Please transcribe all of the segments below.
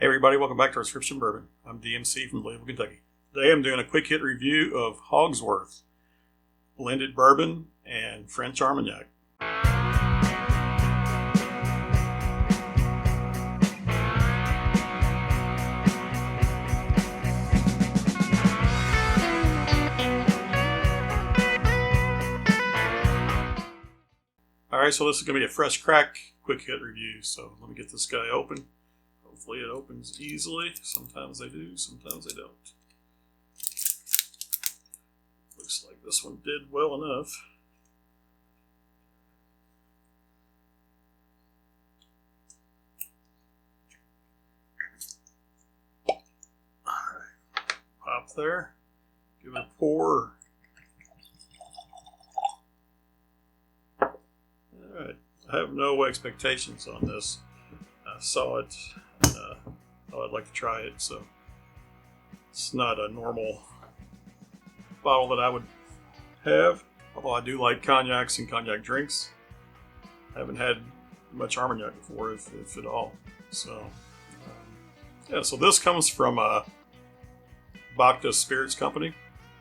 Hey everybody, welcome back to our Prescription Bourbon. I'm DMC from Louisville, Kentucky. Today I'm doing a quick hit review of Hogsworth blended bourbon and French Armagnac. Alright, so this is going to be a fresh crack quick hit review. So let me get this guy open. Hopefully it opens easily. Sometimes they do, sometimes they don't. Looks like this one did well enough. Alright, pop there. Give it a pour. Alright, I have no expectations on this. I saw it. Thought I'd like to try it, so it's not a normal bottle that I would have, although I do like cognacs and cognac drinks. I haven't had much Armagnac before, if at all. So yeah, so this comes from Bakta Spirits Company.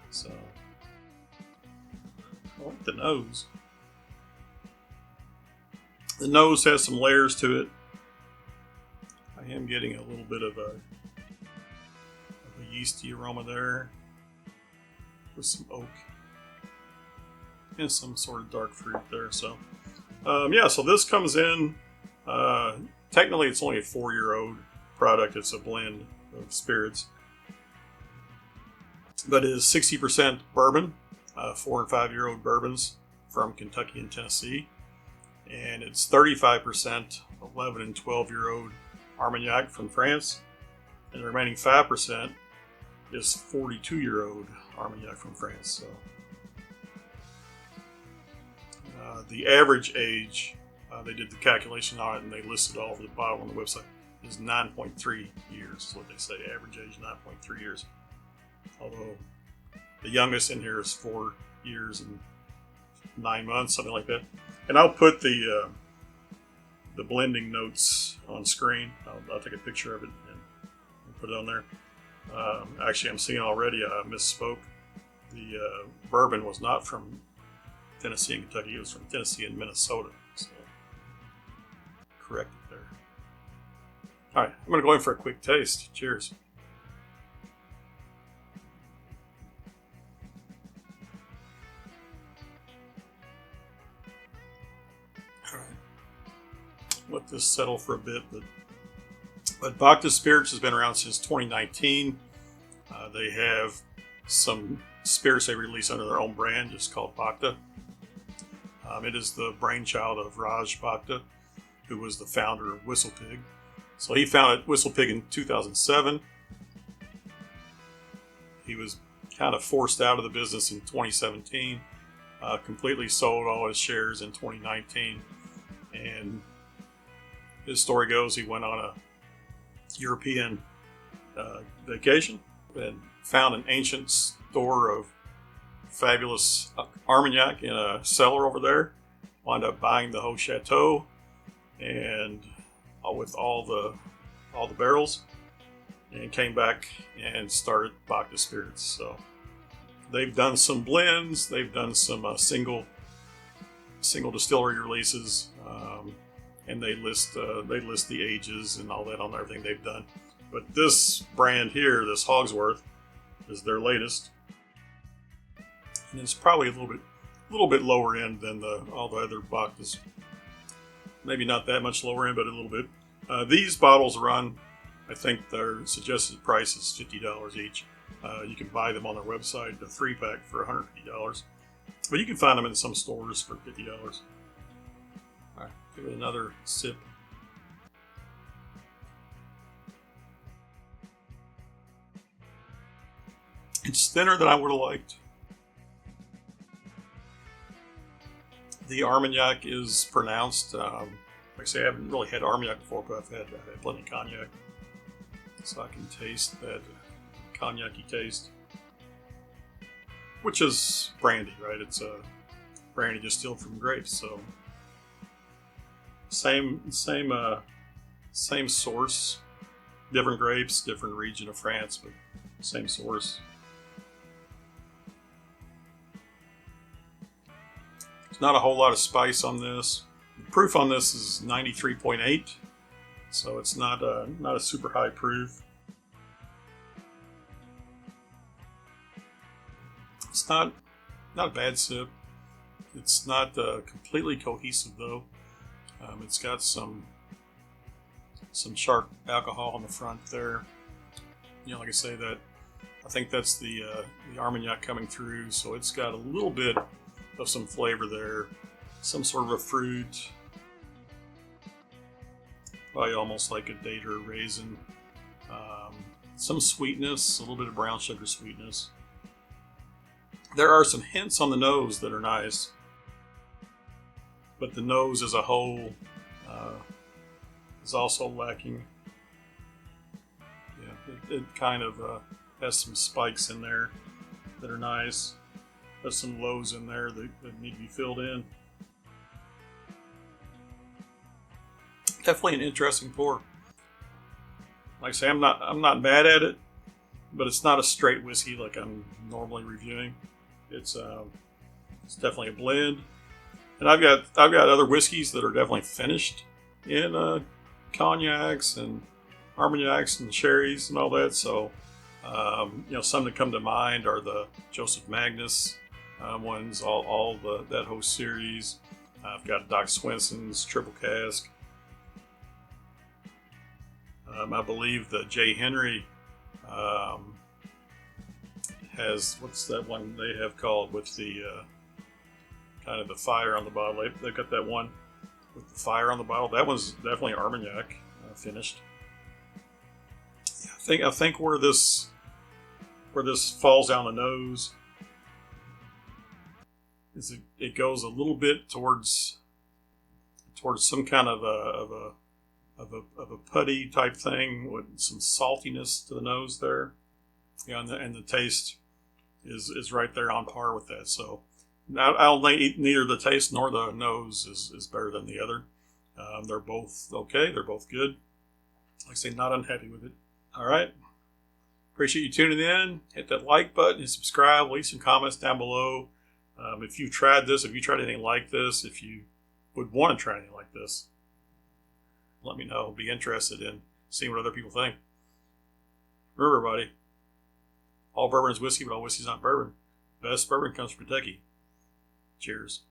So I like the nose. The nose has some layers to it. I am getting a little bit of a yeasty aroma there with some oak and some sort of dark fruit there. So yeah, so this comes in, technically it's only a 4-year-old product. It's a blend of spirits, but it is 60% bourbon, 4 and 5-year-old bourbons from Kentucky and Tennessee, and it's 35% 11 and 12-year-old Armagnac from France, and the remaining 5% is 42-year-old Armagnac from France. So the average age, they did the calculation on it and they listed all over the bottle on the website, is 9.3 years is what they say. Average age 9.3 years. Although the youngest in here is 4 years and 9 months, something like that. And I'll put the blending notes on screen. I'll take a picture of it and put it on there. Actually, I'm seeing already, I misspoke. The bourbon was not from Tennessee and Kentucky. It was from Tennessee and Minnesota. So, correct it there. All right, I'm going to go in for a quick taste. Cheers. All right. Let this settle for a bit, but Bakta Spirits has been around since 2019. They have some spirits they release under their own brand, just called Bakta. It is the brainchild of Raj Bakta, who was the founder of WhistlePig. So he founded WhistlePig in 2007. He was kind of forced out of the business in 2017, completely sold all his shares in 2019, and his story goes he went on a European vacation and found an ancient store of fabulous Armagnac in a cellar over there. Wound up buying the whole chateau and with all the barrels, and came back and started Bakta Spirits. So they've done some blends, they've done some single distillery releases. And they list the ages and all that on everything they've done. But this brand here, this Hogsworth, is their latest, and it's probably a little bit lower end than all the other Baktas. Maybe not that much lower end, but a little bit. These bottles run, I think their suggested price is $50 each. You can buy them on their website, the 3-pack for $150, but you can find them in some stores for $50. All right, give it another sip. It's thinner than I would have liked. The Armagnac is pronounced. Like I say, I haven't really had Armagnac before, but I've had plenty of cognac, so I can taste that cognac-y taste, which is brandy, right? It's a brandy distilled from grapes, so same source, Different grapes, different region of France, but same source. There's not a whole lot of spice on this. The proof on this is 93.8, so it's not a super high proof. It's not a bad sip. It's not completely cohesive though. It's got some sharp alcohol on the front there. You know, like I say, that I think that's the Armagnac coming through, so it's got a little bit of some flavor there, some sort of a fruit, probably almost like a date or a raisin. Some sweetness, a little bit of brown sugar sweetness. There are some hints on the nose that are nice, but the nose as a whole is also lacking. Yeah, it kind of has some spikes in there that are nice. There's some lows in there that need to be filled in. Definitely an interesting pour. Like I say, I'm not mad at it, but it's not a straight whiskey like I'm normally reviewing. It's definitely a blend, and I've got other whiskeys that are definitely finished in cognacs and armagnacs and sherries and all that. So, some that come to mind are the Joseph Magnus ones, that whole series. I've got Doc Swenson's Triple Cask. I believe the J. Henry has, what's that one they have called with the kind of the fire on the bottle? They've got that one with the fire on the bottle. That one's definitely Armagnac finished. I think where this falls down the nose is it goes a little bit towards some kind of a putty type thing with some saltiness to the nose there. Yeah, and the taste is right there on par with that. So I don't think neither the taste nor the nose is better than the other. They're both okay. They're both good. Like I say, not unhappy with it. All right. Appreciate you tuning in. Hit that like button and subscribe. Leave some comments down below. If you've tried this, if you tried anything like this, if you would want to try anything like this, let me know. I'll be interested in seeing what other people think. Remember, everybody, all bourbon is whiskey, but all whiskey is not bourbon. Best bourbon comes from Kentucky. Cheers.